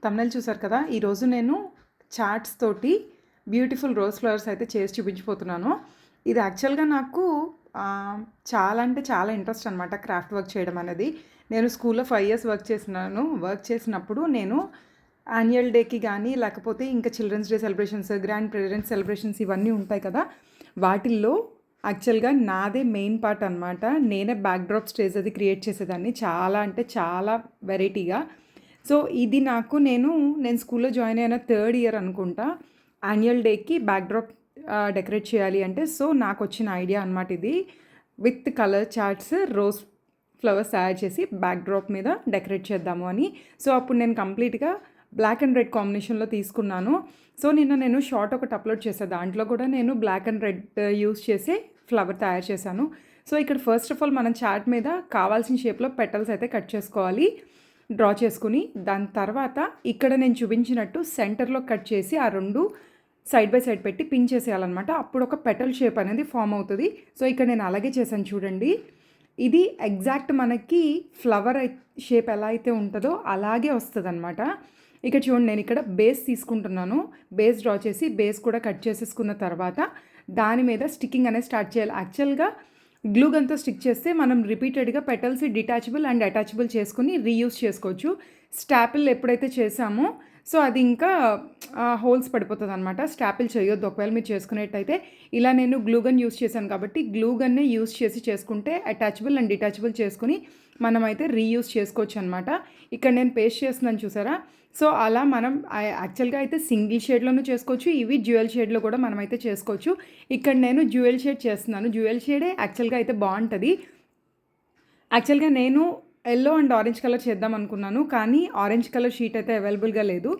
Thumbnail చూసారు కదా. ఈరోజు నేను చార్ట్స్ తోటి బ్యూటిఫుల్ రోజ్ ఫ్లవర్స్ అయితే చేసి చూపించిపోతున్నాను. ఇది యాక్చువల్గా నాకు చాలా అంటే చాలా ఇంట్రెస్ట్ అనమాట క్రాఫ్ట్ వర్క్ చేయడం అనేది. నేను స్కూల్లో 5 years వర్క్ చేసినప్పుడు నేను యాన్యువల్ డేకి కానీ లేకపోతే ఇంకా children's day celebrations, grandparents celebrations ఇవన్నీ ఉంటాయి కదా, వాటిల్లో యాక్చువల్గా నాదే మెయిన్ పార్ట్ అనమాట. నేనే బ్యాక్డ్రాప్ స్టేజ్ అది క్రియేట్ చేసేదాన్ని, చాలా అంటే చాలా వెరైటీగా. సో ఇది నేను స్కూల్లో జాయిన్ అయిన 3rd year అనుకుంటా, యాన్యువల్ డేకి బ్యాక్డ్రాప్ డెకరేట్ చేయాలి అంటే, సో నాకు వచ్చిన ఐడియా అనమాట ఇది. With colour charts rose flowers తయారు చేసి బ్యాక్డ్రాప్ మీద డెకరేట్ చేద్దాము అని. సో అప్పుడు నేను కంప్లీట్గా బ్లాక్ అండ్ రెడ్ కాంబినేషన్లో తీసుకున్నాను. సో నేను షార్ట్ ఒకటి అప్లోడ్ చేశాను, దాంట్లో కూడా నేను బ్లాక్ అండ్ రెడ్ యూస్ చేసి ఫ్లవర్ తయారు చేశాను. సో ఇక్కడ ఫస్ట్ ఆఫ్ ఆల్ మనం చార్ట్ మీద కావాల్సిన షేప్లో పెటల్స్ అయితే కట్ చేసుకోవాలి, డ్రా చేసుకుని. దాని తర్వాత ఇక్కడ నేను చూపించినట్టు సెంటర్లో కట్ చేసి ఆ 2 సైడ్ బై సైడ్ పెట్టి పిన్ చేసేయాలన్నమాట. అప్పుడు ఒక పెటల్ షేప్ అనేది ఫామ్ అవుతుంది. సో ఇక్కడ నేను అలాగే చేశాను చూడండి. ఇది ఎగ్జాక్ట్ మనకి ఫ్లవర్ షేప్ ఎలా అయితే ఉంటుందో అలాగే వస్తుంది అనమాట. ఇక చూడండి, నేను ఇక్కడ బేస్ తీసుకుంటున్నాను. బేస్ డ్రా చేసి బేస్ కూడా కట్ చేసేసుకున్న తర్వాత దాని మీద స్టిక్కింగ్ అనేది స్టార్ట్ చేయాలి. యాక్చువల్గా గ్లూ గన్తో స్టిక్ చేస్తే మనం రిపీటెడ్గా పెటల్స్ డిటాచబుల్ అండ్ అటాచబుల్ చేసుకుని రీయూస్ చేసుకోవచ్చు. స్టాపిల్ ఎప్పుడైతే చేసామో సో అది ఇంకా హోల్స్ పడిపోతుంది అనమాట. స్టాపిల్ చేయొద్దు ఒకవేళ మీరు చేసుకునేట్టయితే. ఇలా నేను గ్లూ గన్ యూస్ చేశాను కాబట్టి గ్లూ గన్నే యూస్ చేసి చేసుకుంటే అటాచబుల్ అండ్ డిటాచబుల్ చేసుకుని మనమైతే రీయూస్ చేసుకోవచ్చు అనమాట. ఇక్కడ నేను పేస్ట్ చేస్తున్నాను చూసారా. సో అలా మనం యాక్చువల్గా అయితే సింగిల్ షేడ్లోనూ చేసుకోవచ్చు, ఇవి డ్యూయల్ షేడ్లో కూడా మనమైతే చేసుకోవచ్చు. ఇక్కడ నేను డ్యూయల్ షేడ్ చేస్తున్నాను. డ్యూయల్ షేడే యాక్చువల్గా అయితే బాగుంటుంది. యాక్చువల్గా నేను ఎల్లో అండ్ ఆరెంజ్ కలర్ చేద్దాం అనుకున్నాను, కానీ ఆరెంజ్ కలర్ షీట్ అయితే అవైలబుల్గా లేదు.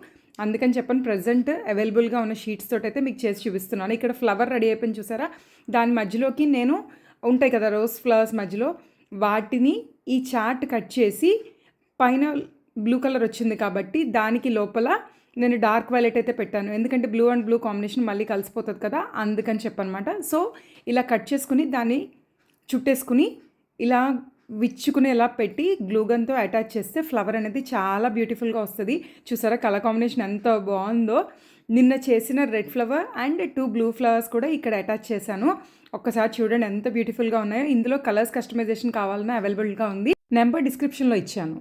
అందుకని చెప్పని ప్రజెంట్ అవైలబుల్గా ఉన్న షీట్స్ తోటి అయితే మీకు చేసి చూపిస్తున్నాను. ఇక్కడ ఫ్లవర్ రెడీ అయిపోయింది చూసారా. దాని మధ్యలోకి నేను ఉంటాయి కదా రోజ్ ఫ్లవర్స్ మధ్యలో, వాటిని ఈ చార్ట్ కట్ చేసి పైన బ్లూ కలర్ వచ్చింది కాబట్టి దానికి లోపల నేను డార్క్ వైలెట్ అయితే పెట్టాను. ఎందుకంటే బ్లూ అండ్ బ్లూ కాంబినేషన్ మళ్ళీ కలిసిపోతుంది కదా, అందుకని చెప్పనమాట. సో ఇలా కట్ చేసుకుని దాన్ని చుట్టేసుకుని ఇలా విచ్చుకుని ఇలా పెట్టి గ్లూగన్తో అటాచ్ చేస్తే ఫ్లవర్ అనేది చాలా బ్యూటిఫుల్గా వస్తుంది. చూసారా కలర్ కాంబినేషన్ ఎంత బాగుందో. నిన్న చేసిన red flower and 2 blue flowers కూడా ఇక్కడ అటాచ్ చేశాను. ఒక్కసారి చూడండి ఎంత బ్యూటిఫుల్గా ఉన్నాయో. ఇందులో కలర్స్ కస్టమైజేషన్ కావాలన్నా అవైలబుల్గా ఉంది. నెంబర్ డిస్క్రిప్షన్లో ఇచ్చాను.